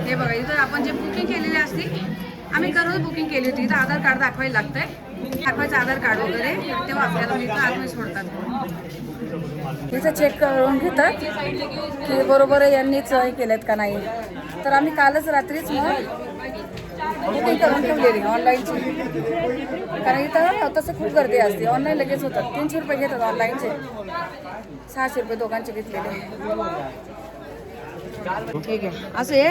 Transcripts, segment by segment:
हे बघा इथं आपण जे बुकिंग केलेली असते, आम्ही घरून बुकिंग केली होती. इथं आधार कार्ड दाखवायला लागतंय, दाखवायचं आधार कार्ड वगैरे, तेव्हा आपल्याला इथं आतमध्ये सोडतात. इथं चेक करून घेतात की बरोबर यांनीच हे केलेत का नाही. तर आम्ही कालच रात्रीच मग बुकिंग करून ठेवलेली ऑनलाईनची, कारण इथं तसं खूप गर्दी असते. ऑनलाईन लगेच होतात. 300 रुपये घेतात ऑनलाईनचे, 600 रुपये दोघांचे घेतलेले. ठीक आहे, असं हे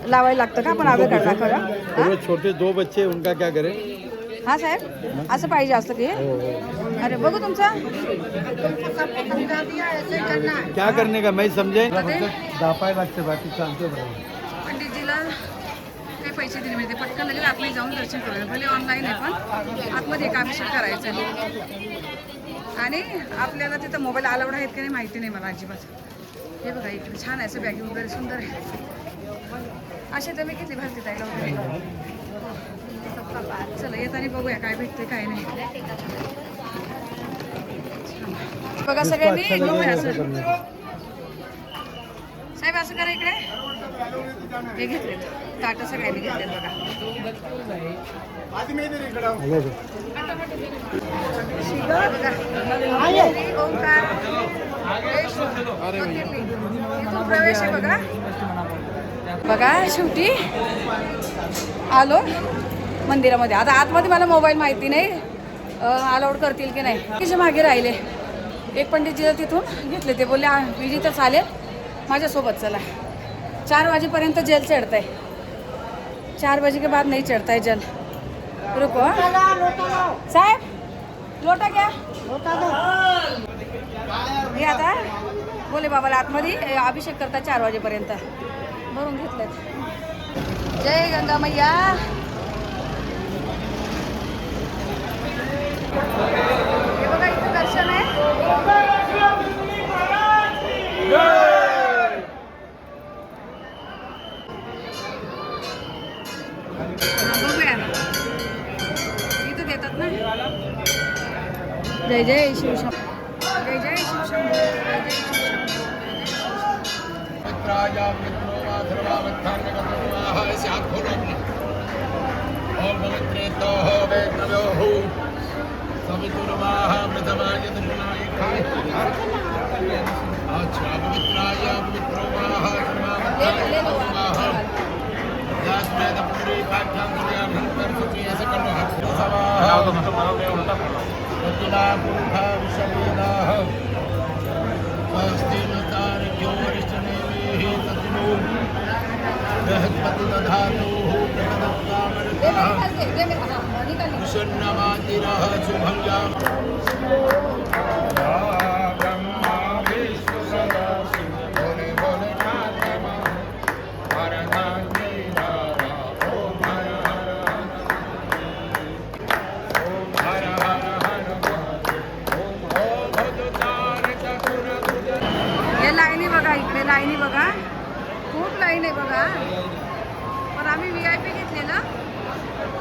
लावायला लागतं का आपण आधार कार्ड दाखवायला? छोटे 2 बच्चे उनका क्या करें? हा साहेब, असं पाहिजे असतं की. अरे बघू तुमचा क्या करने का मैं समझे दापाय लागते बाकी चालते. पंडितजीला काही पैसे दिले म्हणजे पटकन लगेच आतमध्ये जाऊन दर्शन करूया. भले ऑनलाईन आहे पण आतमध्ये एक अभिषेक करायचा आहे. आणि आपल्याला तिथं मोबाईल अलाउड आहेत की नाही माहिती नाही मला अजिबात. हे बघा इकडे छान आहे, असं बॅगी वगैरे सुंदर आहे. असे तर मी किती भरती ताईला वगैरे. चला येताना बघूया काय भेटते काय नाही. बघा सगळ्यांनी बघूया असं. साहेब असं करा इकडे. हे घेतलेत ताटं सगळ्यांनी घेतलेत बघा. ओंकार इथून प्रवेश आहे बघा. बघा शेवटी आलो मंदिरामध्ये. आता आतमध्ये मला मोबाईल माहिती नाही अलाउड करतील की नाही. तिचे मागे राहिले एक पंडितजी तिथून घेतले. ते बोलले विजी तर चालेल माझ्यासोबत चला. 4 वाजेपर्यंत जेल चढत आहे. 4 बजे के बाद नहीं चढ़ता है जल. रुको साहेब, लोटा घ्या. हे आता बोले बाबाला आतमध्ये अभिषेक करता 4 वाजेपर्यंत. भरून घेतलेत. जय गंगा मैया. हे बघा इथं दर्शन आहे. बघूया इथं देतात ना. जय जय शिवशंभो, जय जय शिवशंभो, जय जय इकडे लाईनी बघा, खूप लाईन आहे बघा. पण आम्ही VIP घेतलेलं,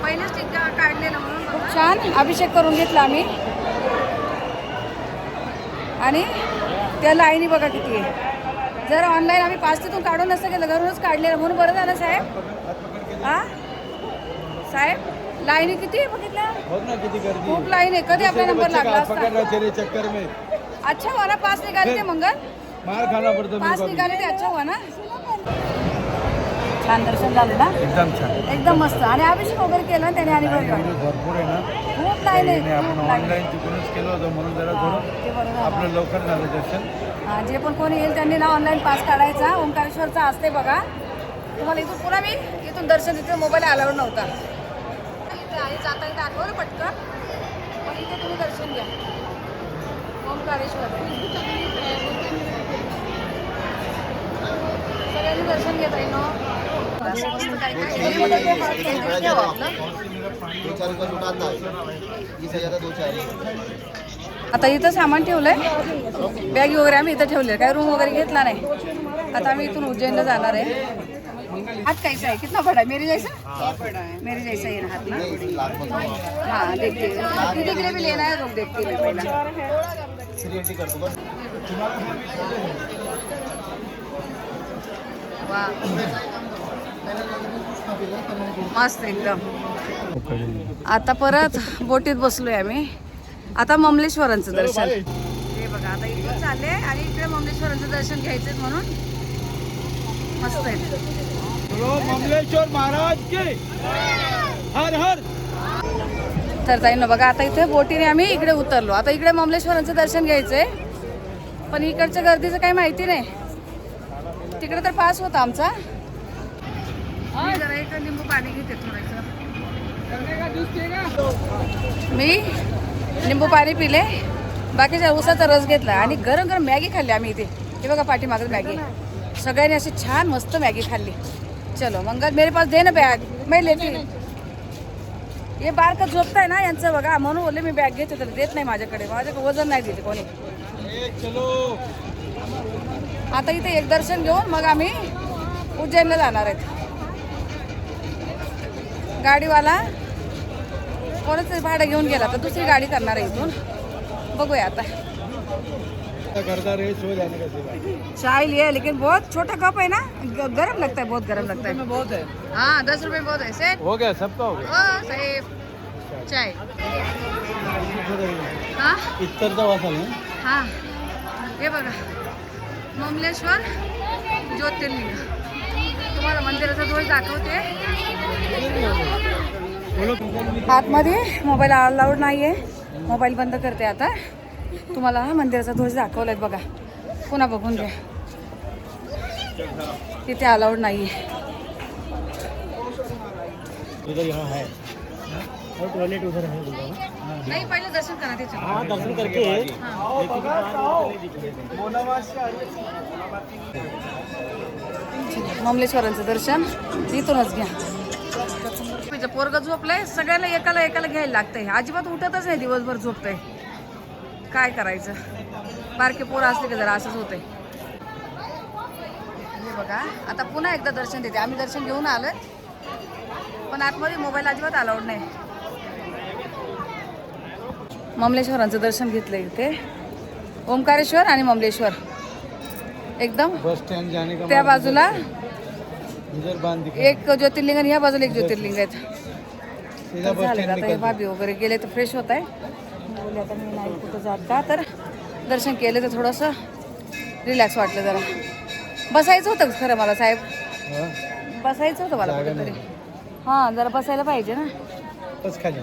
पहिलेच टिकट काढलेलं म्हणून. खूप छान अभिषेक करून घेतला आम्ही. आणि त्या लाईनी बघा किती आहे. जर ऑनलाईन आम्ही 5 तिथून काढून नसतं गेलं, घरूनच काढलेलं म्हणून बरं झालं साहेब. हा साहेब, लाईनी किती आहे बघितलं. खूप लाईन आहे. कधी आपला नंबर लागला असता. अच्छा हुआ ना पास निकाले थे मंगल. मार खाना पडतो. पास निकाले थे, अच्छा हुआ ना. छान दर्शन झालं ना. एकदम छान, एकदम मस्त. आणि अभिषेक वगैरे केला त्याने. आणि भरपूर आहे ना. खूप लाईन आहे. आपण ऑनलाईन तिकडूनच केलं होतं म्हणून जरा थोडं आपलं लवकर झालं दर्शन. जे पण कोणी येईल त्यांनी ना ऑनलाईन पास काढायचा. ओंकारेश्वरचा असते बघा. तुम्हाला इथून पुन्हा मी इथून दर्शन. तिथे मोबाईल अलाउड नव्हता. इथे आहे जाता इथे आठवलं पटकन. पण इथे तुम्ही दर्शन घ्या ओंकारेश्वर. सगळ्यांनी दर्शन घेता येईल. आता इथं सामान ठेवलंय, बॅग वगैरे आम्ही इथं ठेवले. काय रूम वगैरे घेतला नाही. आता आम्ही इथून उज्जैनला जाणार आहे. हाथ कैसा है, कितना बड़ा है? मेरे जैसा मेरे जैसा ही हाथ ना. हाँ देखिए, दीदी के लिए भी लेना है. रुक देखती है पहला. वाह मस्त एकदम. आता परत बोटीत बसलोय आम्ही. आता ममलेश्वरांचं दर्शन. हे बघा आता इथून चालले आणि इकडे ममलेश्वरांचं दर्शन घ्यायचंय म्हणून मस्त आहे. ममलेश्वर महाराज की हर हर. तर ताईंनो बघा आता इथे बोटीने आम्ही इकडे उतरलो. आता इकडे ममलेश्वरांचं दर्शन घ्यायचंय पण इकडच्या गर्दीचं काही माहिती नाही. तिकडे तर पास होता आमचा. मी जरा एक लिंबू पाणी घेते थोडंसं. मी लिंबू पाणी पिले, बाकीच्या ऊसाचा रस घेतला आणि गरम गरम मॅगी खाल्ली आम्ही इथे. हे बघा पाठीमागं मॅगी. सगळ्यांनी अशी छान मस्त मॅगी खाल्ली. चलो मंगल मेरे पास दे ना बॅग, मैं लेती. हे बारकं झोपताय ना यांचं बघा, म्हणून बोलले मी बॅग घेते तर देत नाही माझ्याकडे. माझ्याकडे वजन नाही देते कोणी. आता इथे एक दर्शन घेऊन मग आम्ही उज्जैनला जाणार आहेत. गाडीवाला कोणाच भाडं घेऊन गेला तर दुसरी गाडी करणार आहे इथून. बघूया आता. चाय लिया लेकिन बहुत छोटा कप है ना, गरम लगता है, बहुत गरम लगता है. बहुत है. हाँ 10 रुपए बहुत है. सेठ हो गया सबका हो गया. ओ साहेब चाय. हाँ इतरचा वास आला. हाँ हे बघा ममलेश्वर ज्योतिर्लिंग. तुम्हाला मंदिराचा ध्वज दाखवते. आतमध्ये मोबाईल अलाउड नाही आहे. मोबाईल बंद करते आता. तुम्हाला मंदिराचा ध्वज दाखवलाय बघा, पुन्हा बघून घ्या. तिथे अलाउड नाही आहे. नाही पहिले दर्शन करा तिथे. दर्शन करके ममलेश्वरांचं दर्शन इथूनच घ्या. पोरग झोपलंय, सगळ्याला एकाला एकाला घ्यायला लागतंय. अजिबात उठतच नाही, दिवसभर झोपतंय. काय करायचं, बारके पोरं असले की जरा असंच होतंय. हे बघा आता पुन्हा एकदा दर्शन देते. आम्ही दर्शन घेऊन आलोय पण आतमध्ये मोबाईल अजिबात अलाउड नाही. ममलेश्वरांचं दर्शन घेतलंय इथे. ओंकारेश्वर आणि ममलेश्वर एकदम बस स्टैंड जाने का त्या बाजूला इधर बांध दिखा. एक ज्योतिर्लिंग आणि ह्या बाजूला एक ज्योतिर्लिंग आहेत. सीधा बस झालं स्टैंड आता हे निकल. भाभी वगैरे गेले तर फ्रेश होत आहे. बोलले आता मी नाही कुठं जात का, तर दर्शन केले तर थोडंसं रिलॅक्स वाटलं. जरा बसायचं होतं खरं मला साहेब, हाँ, बसायचं होतं मला कुठेतरी. हां जरा बसायला पाहिजे ना. बस खाली.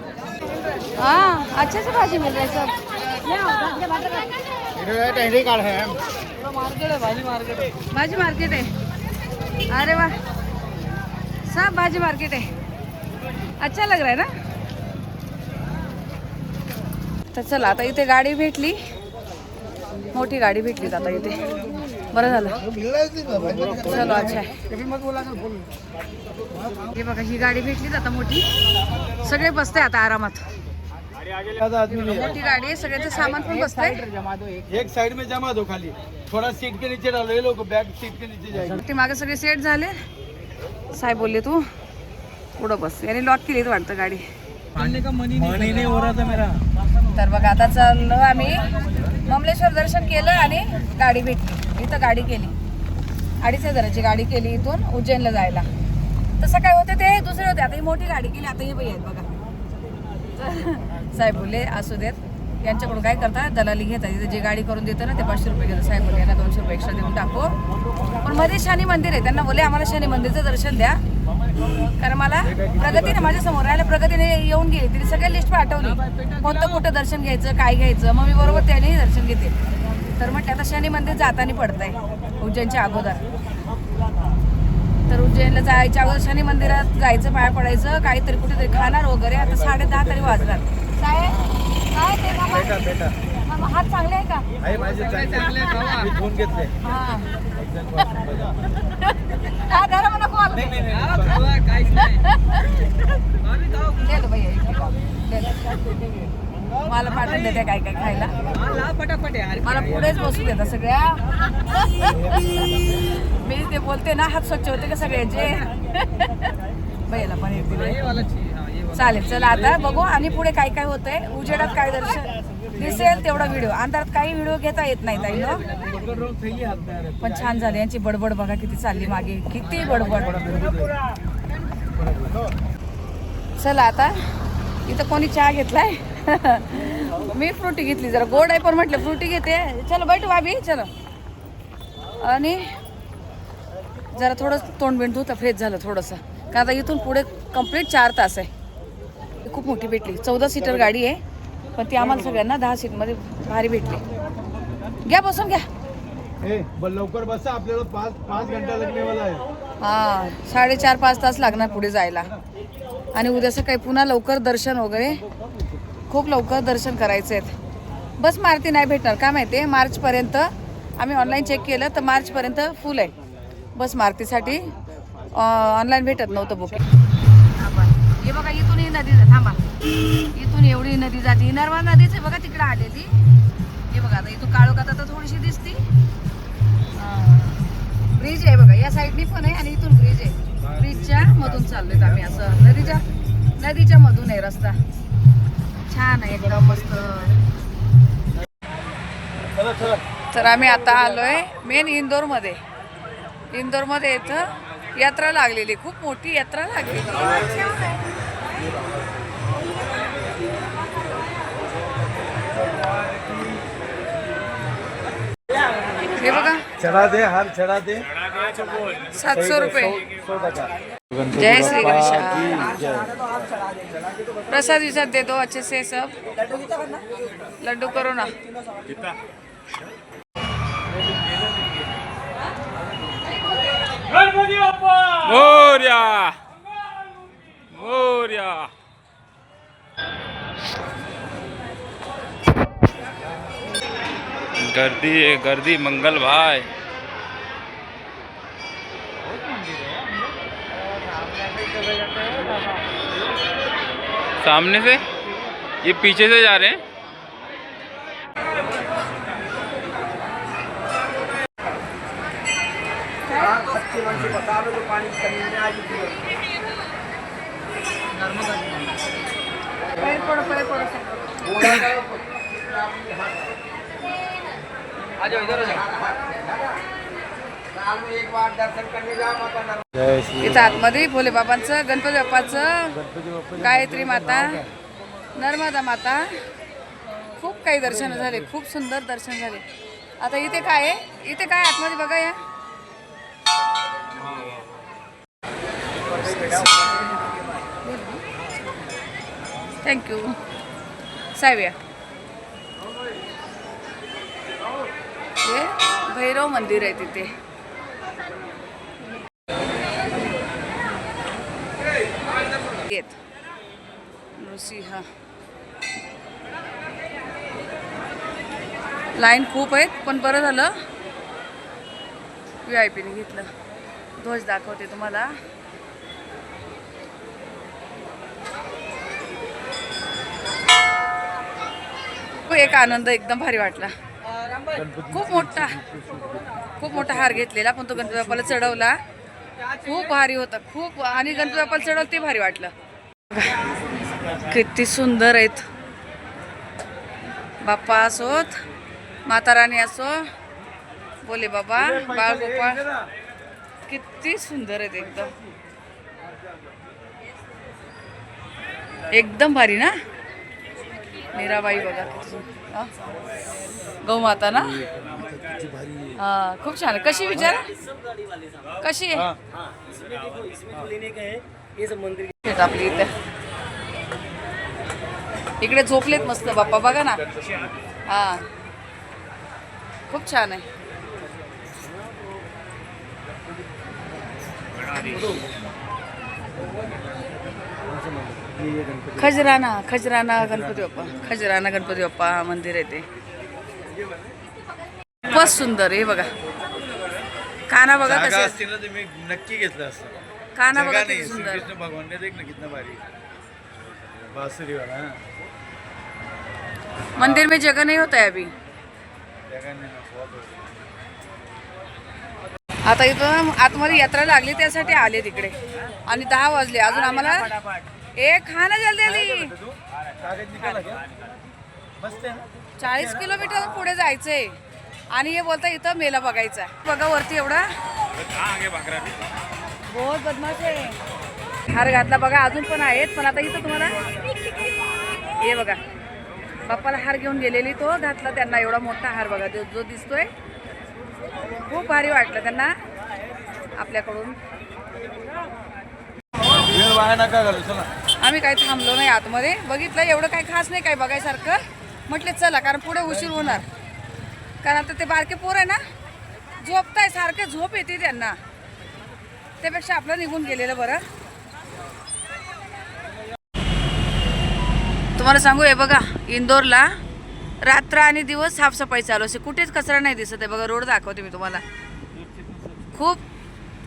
हाँ अच्छे से भाजी मिल रही है सब. टहरी कार्ड है. भाजी मार्केट है. अरे वाह सब भाजी मार्केट है. अच्छा लग रहा है ना. तर चला आता इथे गाडी भेटली, मोठी गाडी भेटली आता इथे. बरं झालं. चलो अच्छा आहे. हे बघा ही गाडी भेटली आता मोठी. सगळे बसते आता आरामात. आदमी मोठी गाडी आहे, सगळ्यांचं सामान पण बसतंय. एक साइड में जमा दो खाली. थोड़ा सीट के नीचे डालो. ये लोग बैग सीट के नीचे जाएगा. ते मागे सगळे सेट झाले. साहेब बोलले तू पुढं बस. याने लॉक केली वाटतं गाडी. मनी नहीं हो रहा था मेरा. तर बघा आता चाललो आम्ही. ममलेश्वर दर्शन केलं आणि गाडी भेटली. इथं गाडी केली 2,500 गाडी केली इथून उज्जैनला जायला. तसं काय होते ते दुसरे होते. आता ही मोठी गाडी केली. आता हे बाई आहेत बघा. साहेब बोलले असू देत, यांच्याकडून काय करतात दलाली घेतात. इथे जे गाडी करून देतं ना ते 500 रुपये घेतात. साहेब बोलले यांना 200 रुपये एक्स्ट्रा देऊन टाकू. पण मध्ये शनी मंदिर आहे. त्यांना बोलले आम्हाला शनी मंदिरचं दर्शन द्या. कारण मला प्रगतीने माझ्या समोर राहिला, प्रगतीने येऊन गेली. तिने सगळ्या लिस्ट पाठवली कोणतं कुठं दर्शन घ्यायचं, काय घ्यायचं. मग मी बरोबर त्यानेही दर्शन घेते. तर म्हटलं आता शनी मंदिर जाताना पडतंय उज्जैनच्या अगोदर. तर उज्जैनला जायच्या अगोदर शनी मंदिरात जायचं, पाया पडायचं, काहीतरी कुठेतरी खाणार वगैरे. आता 10:30 तरी वाजणार. साहेब काय ते बेटा बेटा हात चांगले आहे का. आई माझे चांगले मी धुवून घेतले. हां काय करा मला कॉल. मला पाठवून देते काय काय खायला. मला पुढेच बसू देता सगळ्या. मी ते बोलते ना हात स्वच्छ होते का सगळ्यांचे. बैला पण येते. चालेल चला आता बघू आणि पुढे काय काय होतंय. उजेडात काय दर्शन दिसेल तेवढा व्हिडिओ. अंधारात काही व्हिडिओ घेता येत नाही ताई. पण छान झाले. यांची बडबड बघा किती चालली मागे, किती बडबड. चला आता इथं कोणी चहा घेतलाय मी फ्रुटी घेतली, जरा गोड आहे पण म्हटलं फ्रुटी घेते. चलो बैठू भाभी चलो. आणि जरा थोडं तोंड बिंड धुता, फ्रेश झालं थोडंसं. का आता इथून पुढे कंप्लीट 4 तास आहे. खूप मोठी भेटली, 14 सीटर गाडी आहे, पण ती आम्हाला सगळ्यांना 10 सीटमध्ये भारी भेटली. घ्या बसून घ्या. लवकर बसा, आपल्याला 5 घंटा लगनेवाला आहे. हां 4.5-5 तास लागणार पुढे जायला. आणि उद्या सकाळी पुन्हा लवकर दर्शन वगैरे, खूप लवकर दर्शन करायचे आहेत. बस मारुती नाही भेटणार, काय माहिती आहे मार्चपर्यंत आम्ही ऑनलाईन चेक केलं तर मार्चपर्यंत फुल आहे बस मारुतीसाठी. ऑनलाईन भेटत नव्हतं बुकिंग. हे बघा इथून ही नदी, थांबा, इथून एवढी नदी जाते, नर्मदा नदीच आहे बघा तिकडे आलेली. हे बघा आता इथून काळोखात आता थोडीशी दिसती. ब्रिज आहे बघा, या साईडनी पण आहे आणि इथून ब्रिज आहे. ब्रिजच्या मधून चाललोय आम्ही, असं नदीच्या मधून आहे रस्ता. छान आहे एकदम मस्त. तर आम्ही आता आलोय मेन इंदोरमध्ये. इंदोरमध्ये इथं यात्रा लागलेली, खूप मोठी यात्रा लागलेली. हे बघा चढ़ा दे, हार चढ़ा दे. 700 रुपये. 100 जय श्री कृष्ण. प्रसाद विसाद दे दो अच्छे से सब. लड्डू करो ना. मोरया मोरया. गर्दी है गर्दी, मंगल भाई. सामने से, ये पीछे से जा रहे हैं. इथं आतमध्ये भोले बाबांचं, गणपती बाप्पाचं, गायत्री माता, नर्मदा माता, खूप काही दर्शन झाले, खूप सुंदर दर्शन झाले. आता इथे काय आहे, इथे काय आतमध्ये बघा या. थँक्यू साव्या. हे भैरव मंदिर आहे तिथे. नृसिंह. लाईन खूप आहेत पण बरं झालं VIP ने घेतलं. ध्वज दाखवते तुम्हाला. एक आनंद एकदम भारी वाटला. खूप मोठा हार घेतलेला, पण तो गणपती बाप्पाला चढवला. खूप भारी होता खूप. आणि गणपती बाप्पाला चढवलं ते भारी वाटलं. किती सुंदर आहेत. बाप्पा असोत, माता राणी असो, बोले बाबा, बाळ गोपाळ, किती सुंदर आहेत एकदम. एकदम भारी ना. मीराबाई बघा किती. गौमाता ना. हा खूप छान. कशी विचार कशी आहे आपली इथे. इकडे झोपलेत मस्त बाप्पा बघा ना. हा खूप छान आहे. खजराना गणपती बाप्पा, खजराना गणपती बाप्पा मंदिर आहे ते. खूपच सुंदर आहे बघा. काना बघा कसे असतील ना, तुम्ही नक्की घेतलं असतं. काना बघा किती सुंदर. कृष्ण भगवान ने देख ना कितना भारी बांसुरी वाला. मंदिर में जगह नहीं होता है अभी. आता इथं आतमध्ये यात्रा लागली त्यासाठी आले तिकडे. आणि 10 वाजले अजून आम्हाला. खाना जल्दी. 40 किलोमीटर पुढे जायचंय. आणि हे बोलता इथं मेला बघायचा आहे. बघा वरती एवढा बहुत बदमाश आहे. हार घातला बघा, अजून पण आहेत, पण आता इथं तुम्हाला हे बघा बाप्पाला हार घेऊन गेलेली, तो घातला त्यांना एवढा मोठा हार बघा जो दिसतोय. खूप भारी वाटलं त्यांना आपल्याकडून. नका घालू चला. आम्ही काही थांबलो नाही आतमध्ये, बघितलं एवढं काही खास नाही काही बघायसारखं. म्हटले चला, कारण पुढे उशीर होणार, कारण आता ते बारके पोर आहे ना, झोपताय सारखे, झोप येते त्यांना, त्यापेक्षा आपलं निघून गेलेलं बरं. तुम्हाला सांगू, हे बघा इंदोरला रात्र आणि दिवस साफसफाई चालू असते, कुठेच कचरा नाही दिसत आहे. बघा रोड दाखवते मी तुम्हाला, खूप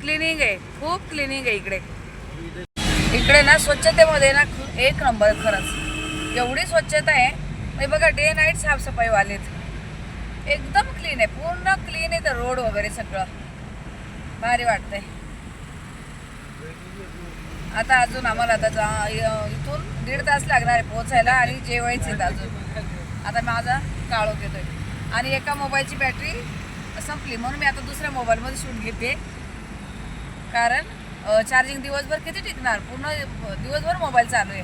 क्लिनिंग आहे, खूप क्लिनिंग आहे इकडे. इकडे ना स्वच्छतेमध्ये ना एक नंबर खरंच, एवढी स्वच्छता आहे. हे बघा डे नाईट साफसफाई वालेत, एकदम क्लीन आहे, पूर्ण क्लीन आहे. तर रोड वगैरे सगळं भारी वाटतंय. आता अजून आम्हाला आता इथून 1.5 तास लागणार आहे पोहोचायला, आणि जेवायचे अजून. आता माझा काळोख येतोय आणि एका मोबाईलची बॅटरी संपली, म्हणून मी आता दुसऱ्या मोबाईलमध्ये शूट घेते, कारण चार्जिंग दिवसभर किती टिकणार, पूर्ण दिवसभर मोबाईल चालू आहे.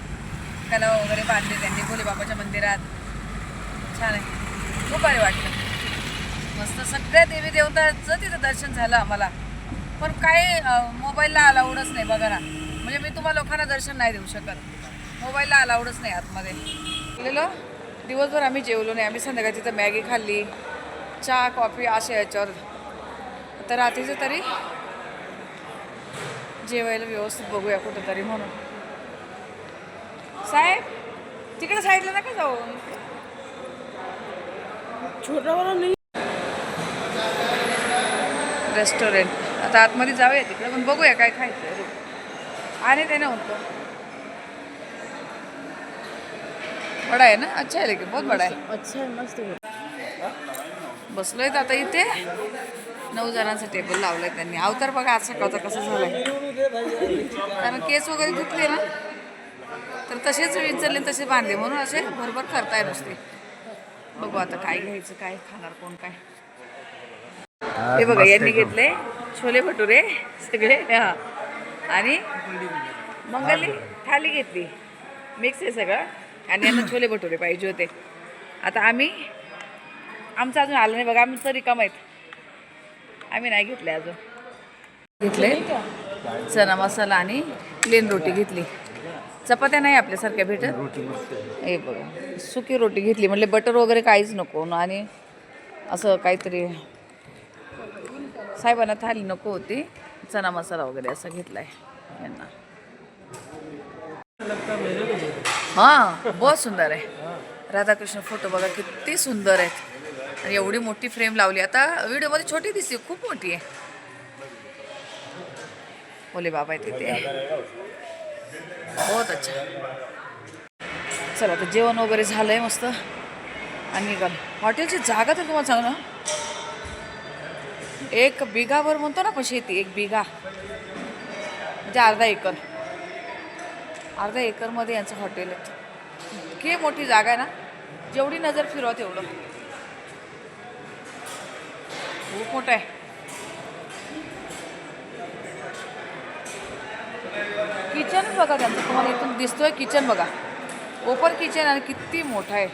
कला वगैरे बांधले त्यांनी भोलेबाबाच्या मंदिरात, छान आहे, खूप भारी वाटलं. मस्त सगळ्या देवी देवतांचं तिथं दर्शन झालं आम्हाला, पण काय मोबाईलला अलाउडच नाही बघा ना. म्हणजे मी तुम्हाला लोकांना दर्शन नाही देऊ शकत, मोबाईलला अलाउडच नाही आतमध्ये. गेलेलो दिवसभर आम्ही जेवलो नाही, आम्ही संध्याकाळी तिथं मॅगी खाल्ली, चहा कॉफी अशा याच्यावर. तर रात्रीचं तरी जेवायला व्यवस्थित बघूया कुठं तरी म्हणून. साहेब तिकडे साईडला नका जाऊ, रेस्टॉरंट. आता आतमध्ये जाऊया तिकडे, पण बघूया काय खायचं आणि ते नव्हतं. बडा आहे ना, अच्छा आहे, लेकिन बहुत बडा आहे, अच्छा आहे, मस्त. बसलोय आता इथे, 9 जणांचा टेबल लावलाय त्यांनी. अवतार बघा आज सकाळचा कसं झालाय, कारण केस वगैरे धुतले ना, तर तसेच विचारले तसे बांधले, म्हणून असे भरभर करताय नुसते. बघू आता काय घ्यायचं, काय खाणार कोण काय. हे बघा यांनी घेतले छोले भटुरे सगळे, हा, आणि मंगली थाली घेतली, मिक्स आहे सगळं, आणि यांना छोले भटुरे पाहिजे होते. आता आमचं अजून आलं नाही बघा, आमचं रिकाम आहेत, आम्ही नाही घेतले अजून. घेतले चना मसाला आणि प्लेन रोटी घेतली, चपात्या नाही आपल्यासारख्या भेटत. हे बघा सुकी रोटी घेतली, म्हटले बटर वगैरे काहीच नको, आणि असं काहीतरी साहेबांना थाली नको होती, चना मसाला वगैरे असं घेतलाय यांना. हां बहुत सुंदर आहे, राधाकृष्ण फोटो बघा किती सुंदर आहेत, आणि एवढी मोठी फ्रेम लावली. आता व्हिडिओमध्ये छोटी दिसते, खूप मोठी आहे. भोले बाबा आहे तिथे, बहुत अच्छा. चला तर जेवण वगैरे झालंय मस्त, आणि निघाल. हॉटेलची जागा तर तुम्हाला सांग ना, 1 बिघाभर म्हणतो ना आपण शेती, 1 बिघा म्हणजे अर्धा एकर. अर्धा एकरमध्ये यांचं हॉटेल आहे. इतकी मोठी जागा आहे ना, जेवढी नजर फिरवा तेवढं, खूप मोठं आहे. किचन बघा त्यांचं, तुम्हाला इथून दिसतोय किचन बघा, ओपन किचन, आणि किती मोठं आहे.